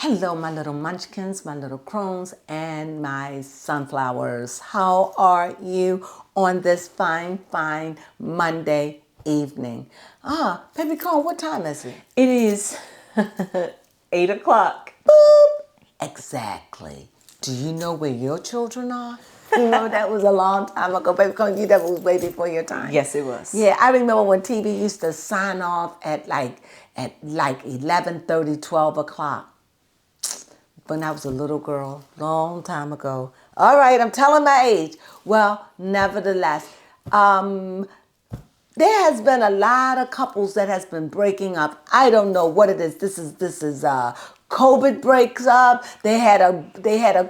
Hello, my little munchkins, my little crones, and my sunflowers. How are you on this fine, fine Monday evening? Baby Crone, what time is it? It is 8 o'clock. Boop! Exactly. Do you know where your children are? You know, that was a long time ago. Baby Crone, you that was way before your time. Yes, it was. Yeah, I remember when TV used to sign off at like 11:30, 12 o'clock. When I was a little girl, long time ago. All right, I'm telling my age. Well, nevertheless, there has been a lot of couples that has been breaking up. I don't know what it is. This is COVID breaks up. They had a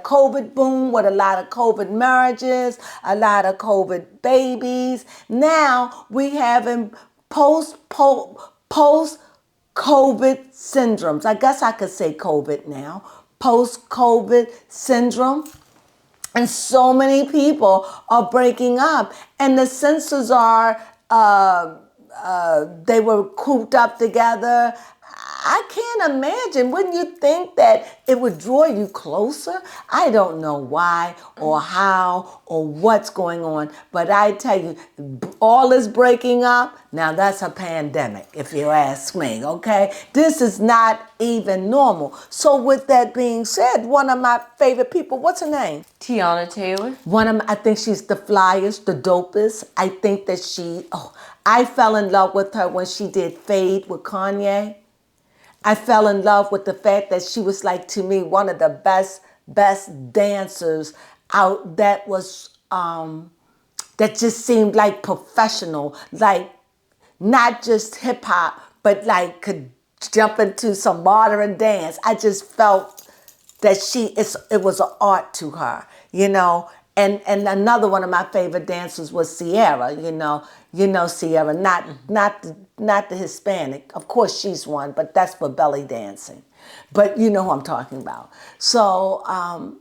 COVID boom with a lot of COVID marriages, a lot of COVID babies. Now we having post COVID syndromes. I guess I could say COVID now. Post COVID syndrome. And so many people are breaking up. And the senses are, they were cooped up together. I can't imagine. Wouldn't you think that it would draw you closer? I don't know why or how or what's going on. But I tell you, all is breaking up. Now that's a pandemic, if you ask me, okay? This is not even normal. So with that being said, one of my favorite people, what's her name? Teyanna Taylor. I think she's the flyest, the dopest. I think that I fell in love with her when she did Fade with Kanye. I fell in love with the fact that she was like, to me, one of the best dancers out that was, that just seemed like professional, like not just hip hop, but like could jump into some modern dance. I just felt that it was an art to her, you know. And another one of my favorite dancers was Sierra, you know Sierra, not the Hispanic. Of course she's one, but that's for belly dancing. But you know who I'm talking about. So anyway,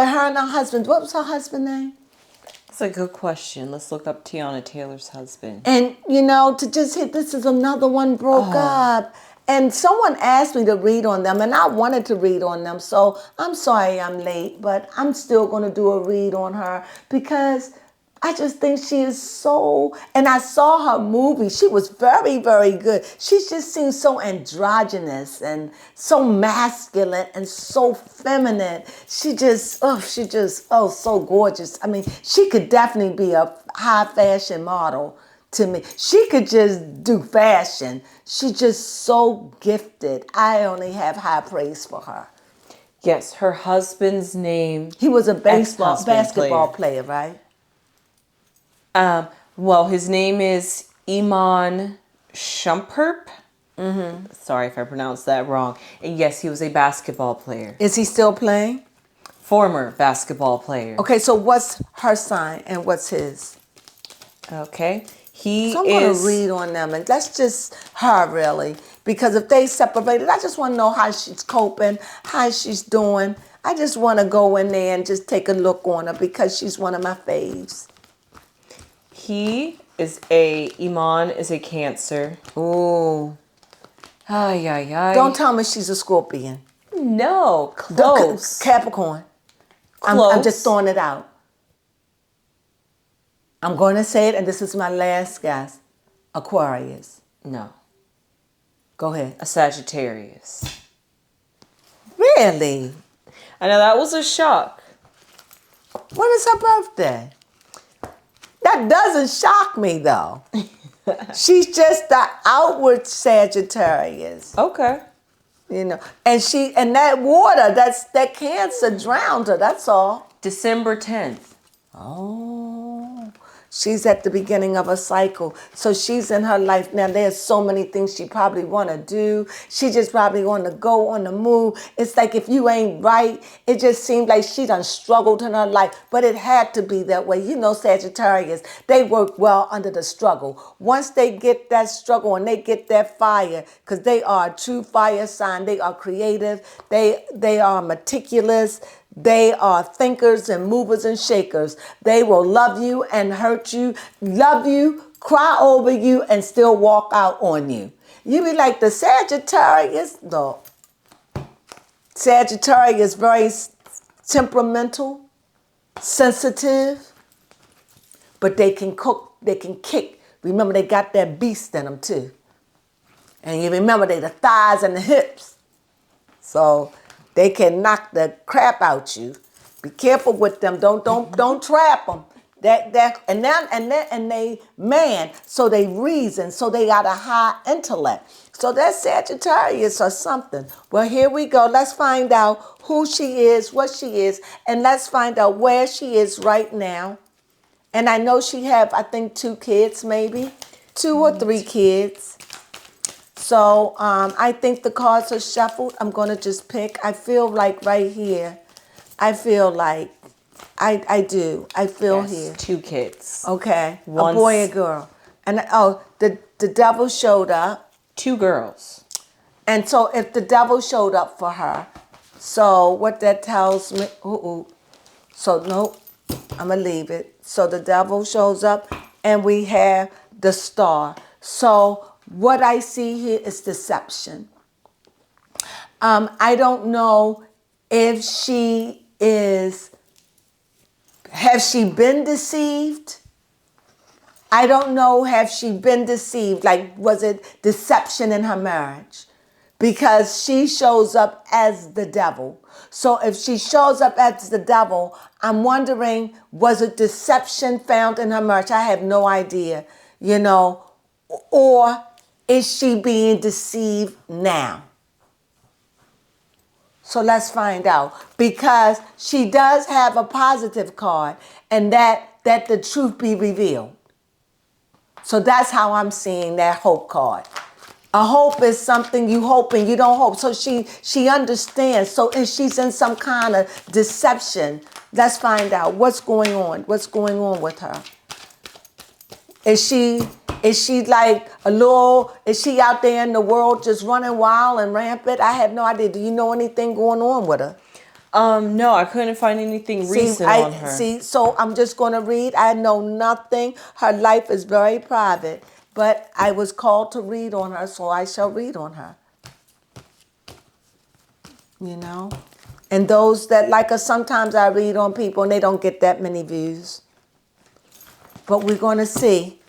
her and her husband, what was her husband's name? That's a good question. Let's look up Teyanna Taylor's husband. And to just hit, this is another one broke up. And someone asked me to read on them, and I wanted to read on them. So I'm sorry I'm late, but I'm still going to do a read on her because I just think she is so, and I saw her movie. She was very, very good. She just seems so androgynous and so masculine and so feminine. She just, so gorgeous. I mean, she could definitely be a high fashion model. To me, she could just do fashion. She's just so gifted. I only have high praise for her. Yes, her husband's name. He was a basketball player, right? Well, his name is Iman Shumpert. Sorry if I pronounced that wrong. And yes, he was a basketball player. Is he still playing? Former basketball player. Okay, so what's her sign and what's his? Okay. So I'm going to read on them, and that's just her, really. Because if they separated, I just want to know how she's coping, how she's doing. I just want to go in there and just take a look on her because she's one of my faves. Iman is a Cancer. Ooh. Ay, ay, ay. Don't tell me she's a Scorpion. No, close. Capricorn. Close. I'm just throwing it out. I'm going to say it, and this is my last guess. Aquarius. No. Go ahead. A Sagittarius. Really? I know that was a shock. When is her birthday? That doesn't shock me, though. She's just the outward Sagittarius. Okay. And that water, that Cancer drowned her, that's all. December 10th. Oh, she's at the beginning of a cycle. So she's in her life now. There's so many things she probably want to do. She just probably want to go on the move. It's like if you ain't right, it just seems like she done struggled in her life. But it had to be that way. Sagittarius, they work well under the struggle. Once they get that struggle and they get that fire, because they are a true fire sign. They are creative. They are meticulous. They are thinkers and movers and shakers. They will love you and hurt you, love you, cry over you, and still walk out on you. You be like the Sagittarius, no. Sagittarius, very temperamental, sensitive, but they can cook, they can kick. Remember, they got that beast in them too. And you remember, they the thighs and the hips. So they can knock the crap out you. Be careful with them. Don't trap them. And they man, so they reason, so they got a high intellect. So that's Sagittarius or something. Well, here we go. Let's find out who she is, what she is, and let's find out where she is right now. And I know she have, I think, 2 kids, maybe 2 or 3 kids. So I think the cards are shuffled. I'm gonna just pick. I feel like right here. I feel like I do. I feel Yes, here. 2 kids. Okay, Once, a boy and a girl. And the devil showed up. 2 girls. And so if the devil showed up for her, so what that tells me, so nope, I'm gonna leave it. So the devil shows up and we have the star. So what I see here is deception. I don't know if she is, has she been deceived? I don't know, have she been deceived? Like, was it deception in her marriage? Because she shows up as the devil. So if she shows up as the devil, I'm wondering, was it deception found in her marriage? I have no idea, or is she being deceived now? So let's find out, because she does have a positive card, and that the truth be revealed. So that's how I'm seeing that hope card. A hope is something you hope and you don't hope. So she understands. So if she's in some kind of deception, let's find out what's going on. What's going on with her? Is she like is she out there in the world just running wild and rampant? I have no idea. Do you know anything going on with her? No, I couldn't find anything recent on her. So I'm just going to read. I know nothing. Her life is very private, but I was called to read on her, so I shall read on her. And those that like us, sometimes I read on people and they don't get that many views. But we're going to see.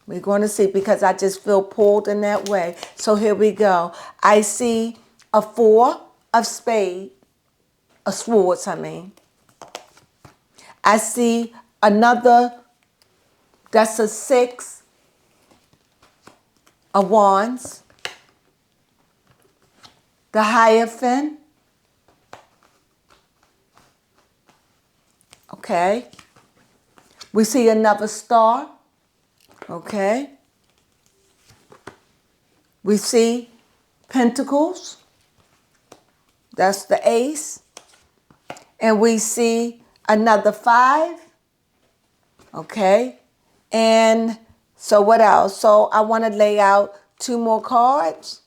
We're going to see, because I just feel pulled in that way. So here we go. I see a 4 of spades. Swords, I mean. I see another, that's a 6 of wands. The Hierophant. Okay. We see another star. Okay. We see Pentacles. That's the Ace. And we see another 5. Okay. And so what else? So I want to lay out 2 more cards.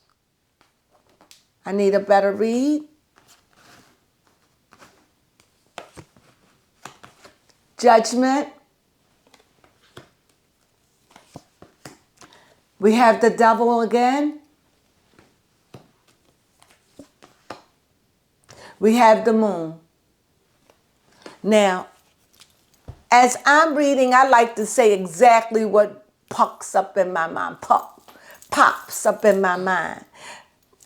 I need a better read. Judgment. We have the Devil again. We have the Moon. Now, as I'm reading, I like to say exactly what pops up in my mind. Pops up in my mind.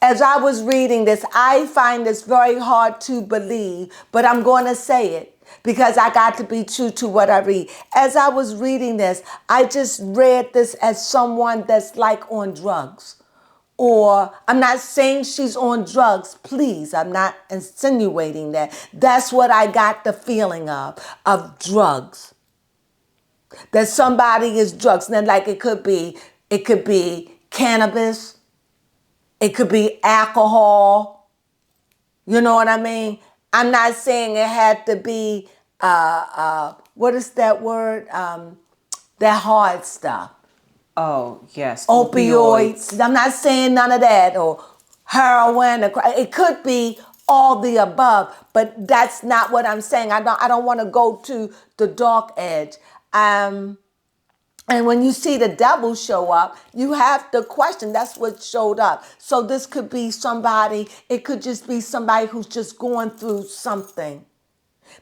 As I was reading this, I find this very hard to believe, but I'm going to say it because I got to be true to what I read. As I was reading this, I just read this as someone that's like on drugs. Or I'm not saying she's on drugs, please. I'm not insinuating that. That's what I got the feeling of drugs. That somebody is drugs. And then like it could be cannabis. It could be alcohol. You know what I mean? I'm not saying it had to be, what is that word? That hard stuff. Oh, yes. Opioids. I'm not saying none of that, or heroin. It could be all the above, but that's not what I'm saying. I don't want to go to the dark edge. And when you see the devil show up, you have to question. That's what showed up. So this could be somebody, it could just be somebody who's just going through something.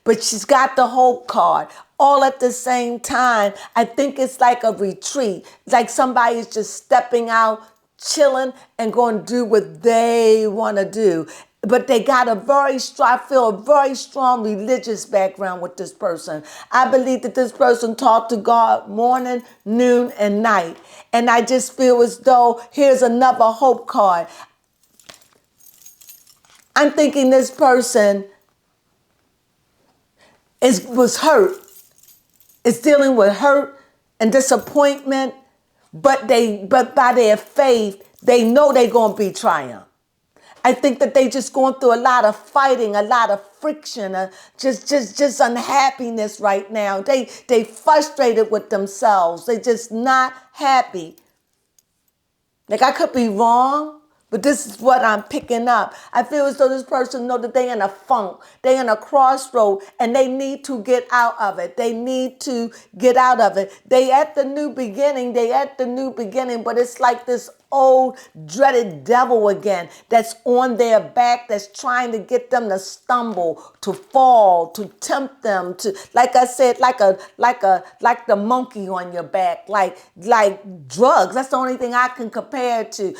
But she's got the hope card all at the same time. I think it's like a retreat. Like somebody's just stepping out, chilling, and going to do what they want to do. But they got I feel a very strong religious background with this person. I believe that this person talked to God morning, noon, and night. And I just feel as though here's another hope card. I'm thinking this person was hurt, is dealing with hurt and disappointment, but by their faith, they know they're gonna be triumph. I think that they just going through a lot of fighting, a lot of friction, just unhappiness right now. They frustrated with themselves. They just not happy. Like I could be wrong, but this is what I'm picking up. I feel as though this person know that they're in a funk, they're in a crossroad, and they need to get out of it. They need to get out of it. They at the new beginning, but it's like this old dreaded devil again that's on their back, that's trying to get them to stumble, to fall, to tempt them to, like I said, like the monkey on your back, like drugs. That's the only thing I can compare it to.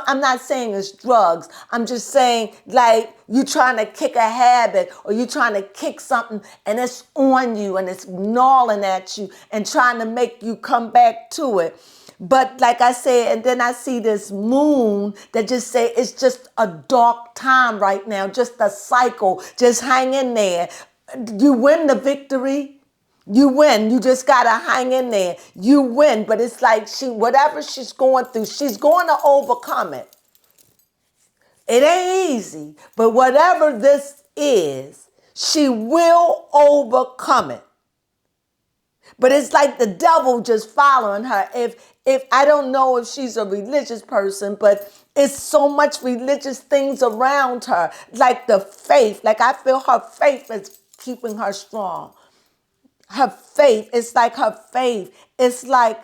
I'm not saying it's drugs. I'm just saying like you trying to kick a habit or you trying to kick something and it's on you and it's gnawing at you and trying to make you come back to it. But like I said, and then I see this moon that just say it's just a dark time right now, just a cycle. Just hang in there. You win the victory. You win. You just gotta hang in there. You win. But it's like whatever she's going through, she's going to overcome it. It ain't easy, but whatever this is, she will overcome it. But it's like the devil just following her. If I don't know if she's a religious person, but it's so much religious things around her. Like the faith, like I feel her faith is keeping her strong. Her faith, it's like her faith. It's like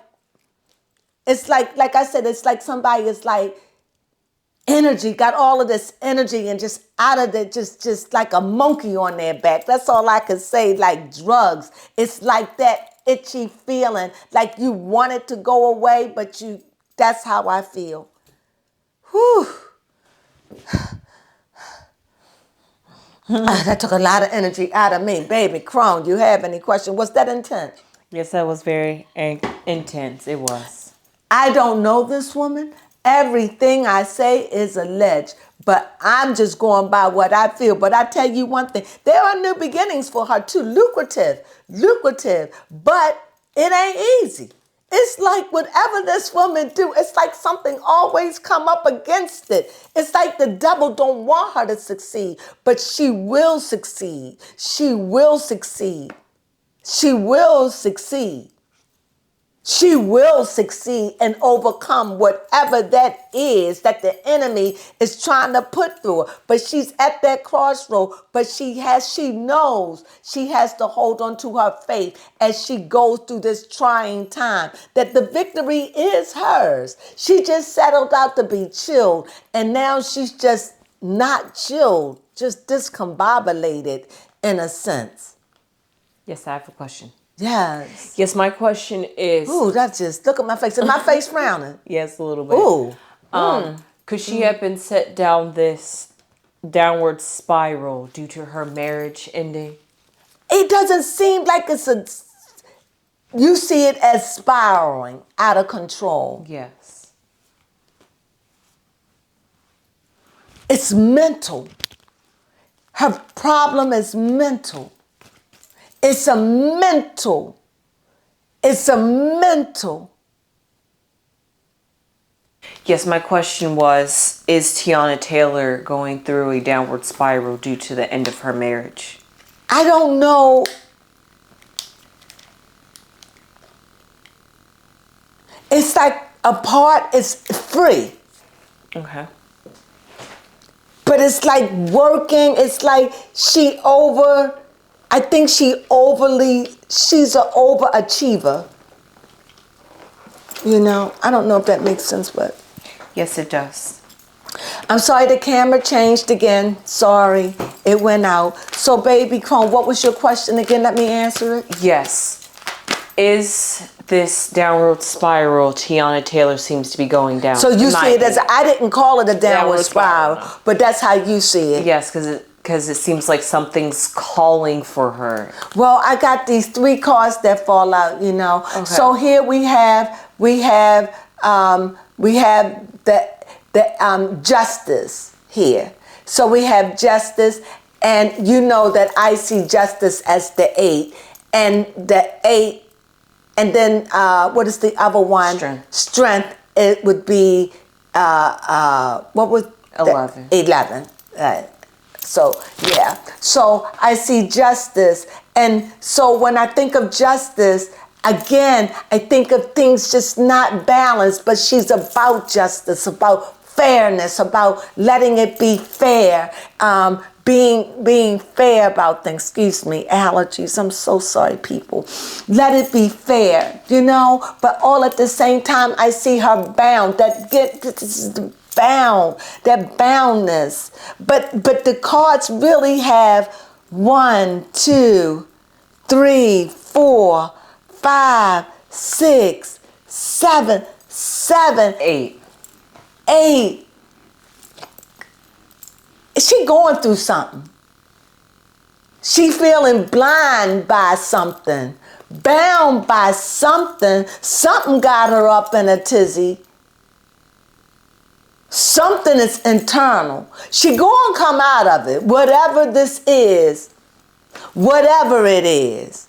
I said, it's like somebody is like energy, got all of this energy and just out of it, just like a monkey on their back. That's all I can say, like drugs. It's like that itchy feeling, like you want it to go away, but that's how I feel. Whew. That took a lot of energy out of me. Baby, Crone, do you have any question? Was that intense? Yes, that was very intense. It was. I don't know this woman. Everything I say is alleged, but I'm just going by what I feel. But I tell you one thing, there are new beginnings for her too. Lucrative, but it ain't easy. It's like whatever this woman do, it's like something always come up against it. It's like the devil don't want her to succeed, but she will succeed. She will succeed. She will succeed. She will succeed and overcome whatever that is that the enemy is trying to put through her. But she's at that crossroad, but she knows she has to hold on to her faith as she goes through this trying time, that the victory is hers. She just settled out to be chilled, and now she's just not chilled, just discombobulated in a sense. Yes, I have a question. Yes. Yes, my question is... Ooh, that's just, look at my face. Is my face frowning? Yes, a little bit. Ooh. Could she have been set down this downward spiral due to her marriage ending? It doesn't seem like you see it as spiraling out of control. Yes. It's mental. Her problem is mental. It's a mental. Yes, my question was, is Teyanna Taylor going through a downward spiral due to the end of her marriage? I don't know. It's like a part is free. Okay. But it's like working. It's like she's an overachiever. You know, I don't know if that makes sense, but Yes, it does. I'm sorry the camera changed again. Sorry, it went out. So, baby Crone, what was your question again? Let me answer it. Yes. Is this downward spiral Teyanna Taylor seems to be going down? So you see it as, I didn't call it a downward spiral, no. but that's how you see it. Yes, because it seems like something's calling for her. Well, I got these 3 cards that fall out, you know. Okay. So here we have the justice here. So we have justice, and you know that I see justice as the 8, and the 8, and then what is the other one? Strength. Strength. It would be what was 11. 11. So yeah. So I see justice, and so when I think of justice, again, I think of things just not balanced, but she's about justice, about fairness, about letting it be fair, being fair about things. Excuse me, allergies. I'm so sorry, people. Let it be fair, you know. But all at the same time, I see her bound. That boundness. But the cards really have 1, 2, 3, 4, 5, 6, 7, 8. 8. She going through something. She feeling blind by something, bound by something. Something got her up in a tizzy. Something is internal. She gonna come out of it, whatever this is, whatever it is.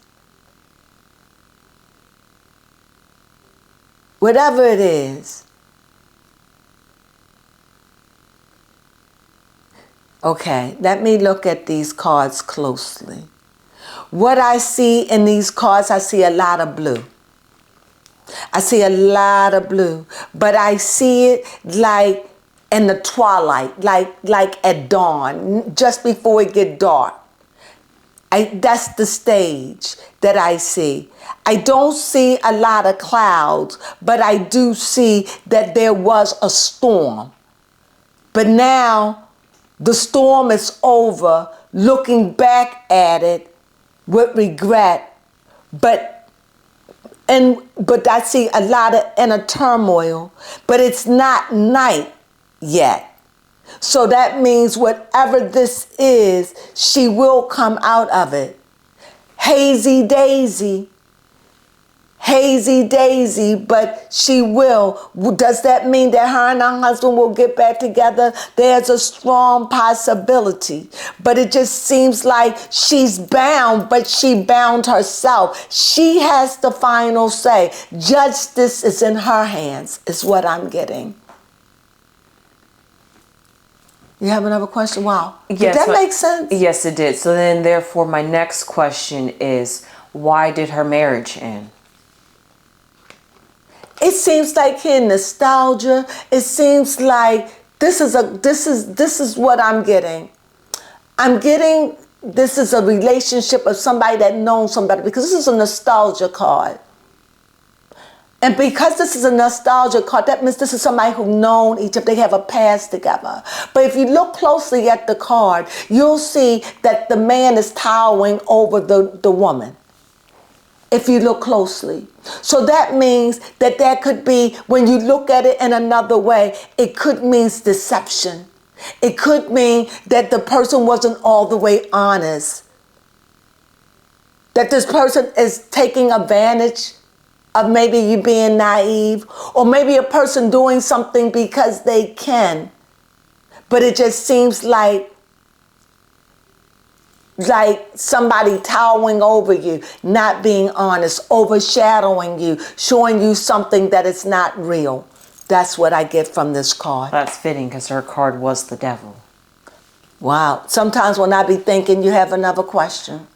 Whatever it is. Okay, let me look at these cards closely. What I see in these cards, I see a lot of blue. I see a lot of blue, but I see it like in the twilight, like at dawn, just before it get dark. That's the stage that I see. I don't see a lot of clouds, but I do see that there was a storm. But now the storm is over, looking back at it with regret, but I see a lot of inner turmoil, but it's not night yet. So that means whatever this is, she will come out of it. Hazy daisy, but she will. Does that mean that her and her husband will get back together? There's a strong possibility, but it just seems like she's bound, but she bound herself. She has the final say. Justice is in her hands, is what I'm getting. You have another question? Wow. Did that make sense? Yes, it did. So then, therefore, my next question is, why did her marriage end? It seems like here nostalgia. It seems like this is what I'm getting. I'm getting this is a relationship of somebody that knows somebody, because this is a nostalgia card. And because this is a nostalgia card, that means this is somebody who've known each other. They have a past together. But if you look closely at the card, you'll see that the man is towering over the woman. If you look closely. So that means that could be, when you look at it in another way, it could mean deception. It could mean that the person wasn't all the way honest. That this person is taking advantage of maybe you being naive, or maybe a person doing something because they can. But it just seems like somebody towering over you, not being honest, overshadowing you, showing you something that is not real. That's what I get from this card. That's fitting, because her card was the devil. Wow. Sometimes when I be thinking, you have another question.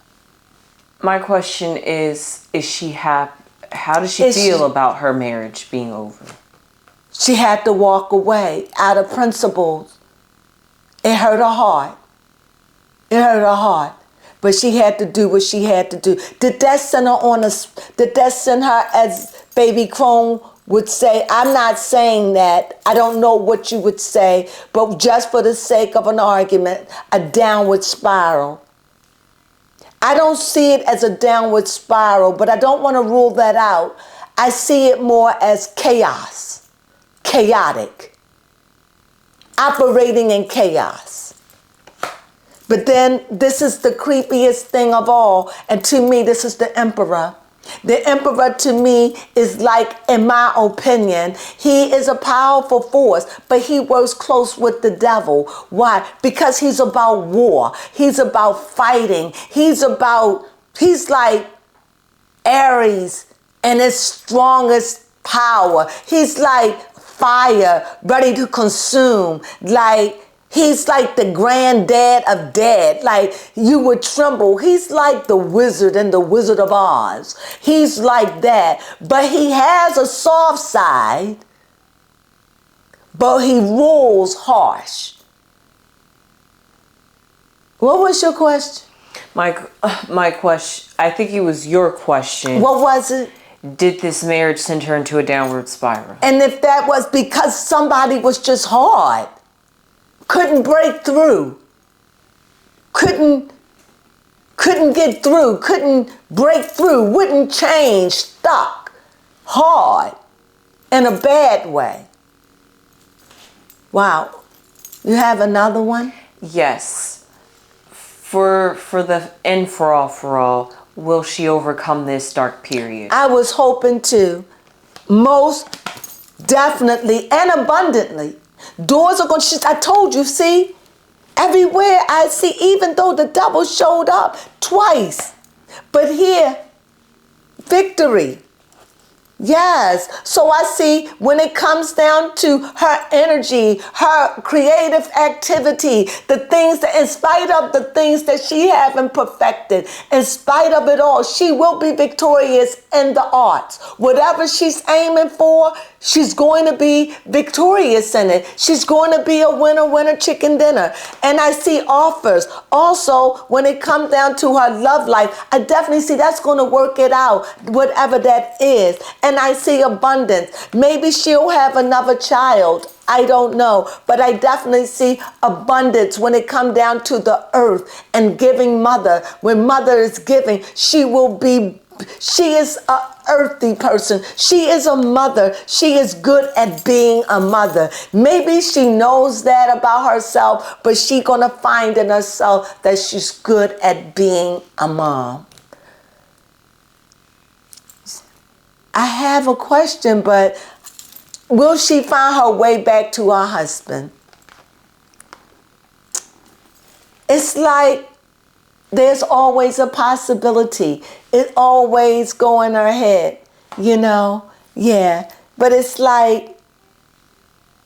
My question is she happy? How does she feel about her marriage being over? She had to walk away out of principles. It hurt her heart. It hurt her heart. But she had to do what she had to do. Did that send her as baby Crone would say, I'm not saying that, I don't know what you would say, but just for the sake of an argument, a downward spiral. I don't see it as a downward spiral, but I don't want to rule that out. I see it more as chaos, chaotic, operating in chaos. But then this is the creepiest thing of all, and to me, this is the emperor. The emperor to me is like, in my opinion, he is a powerful force, but he works close with the devil. Why? Because he's about war. He's about fighting. He's like Aries in his strongest power. He's like fire, ready to consume. He's like the granddad of dead. Like, you would tremble. He's like the wizard in the Wizard of Oz. He's like that. But he has a soft side, but he rules harsh. What was your question? My question, I think it was your question. What was it? Did this marriage send her into a downward spiral? And if that was because somebody was just hard, couldn't break through, couldn't get through, couldn't break through, wouldn't change, stuck, hard, in a bad way. Wow. You have another one? Yes. For all, will she overcome this dark period? I was hoping to, most definitely and abundantly. Doors are going to, I told you, see, everywhere I see, even though the devil showed up twice, but here, victory. Yes. So I see when it comes down to her energy, her creative activity, the things that, in spite of the things that she haven't perfected, in spite of it all, she will be victorious in the arts. Whatever she's aiming for, she's going to be victorious in it. She's going to be a winner chicken dinner. And I see offers. Also, when it comes down to her love life, I definitely see that's going to work it out, whatever that is. And I see abundance. Maybe she'll have another child. I don't know. But I definitely see abundance when it comes down to the earth and giving mother. When mother is giving, she is a earthy person. She is a mother. She is good at being a mother. Maybe she knows that about herself, but she's going to find in herself that she's good at being a mom. I have a question, but will she find her way back to her husband? It's like there's always a possibility. It always go in her head, you know? Yeah. But it's like,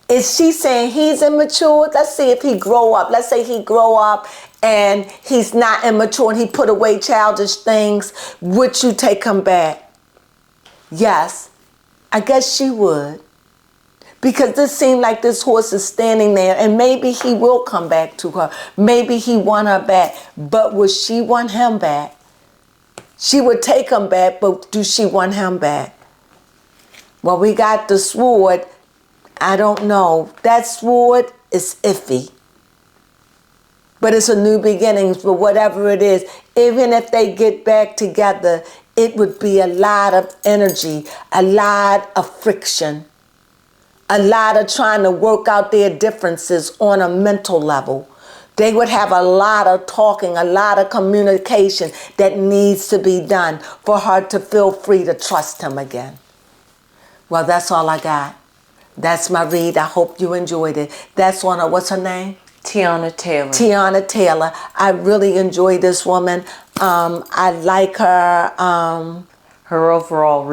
is she saying he's immature? Let's see if he grow up. Let's say he grow up and he's not immature and he put away childish things. Would you take him back? Yes, I guess she would. Because this seemed like this horse is standing there and maybe he will come back to her. Maybe he want her back. But would she want him back? She would take him back, but do she want him back? Well, we got the sword. I don't know. That sword is iffy. But it's a new beginning for whatever it is. Even if they get back together, it would be a lot of energy, a lot of friction, a lot of trying to work out their differences on a mental level. They would have a lot of talking, a lot of communication that needs to be done for her to feel free to trust him again. Well, that's all I got. That's my read. I hope you enjoyed it. That's one of, what's her name? Teyanna Taylor. Teyanna Taylor. I really enjoy this woman. I like her. Her overall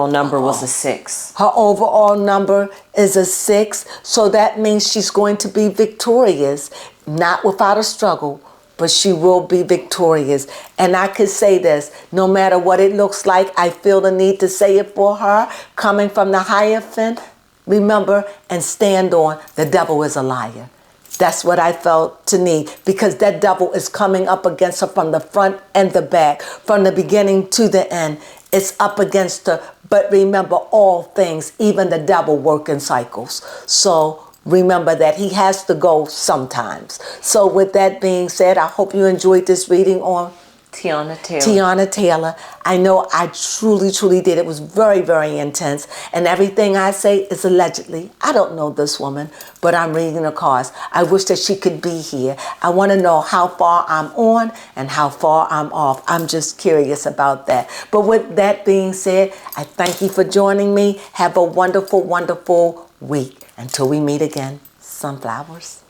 number was a 6. Her overall number is a 6. So that means she's going to be victorious. Not without a struggle, but she will be victorious. And I could say this, no matter what it looks like, I feel the need to say it for her. Coming from the Hierophant, remember, and stand on, the devil is a liar. That's what I felt to need, because that devil is coming up against her from the front and the back, from the beginning to the end. It's up against her, But remember, all things, even the devil, work in cycles. So remember that he has to go sometimes. So with that being said, I hope you enjoyed this reading on Teyanna Taylor. Teyanna Taylor. I know I truly, truly did. It was very, very intense. And everything I say is allegedly. I don't know this woman, but I'm reading the cards. I wish that she could be here. I want to know how far I'm on and how far I'm off. I'm just curious about that. But with that being said, I thank you for joining me. Have a wonderful, wonderful week. Until we meet again, sunflowers.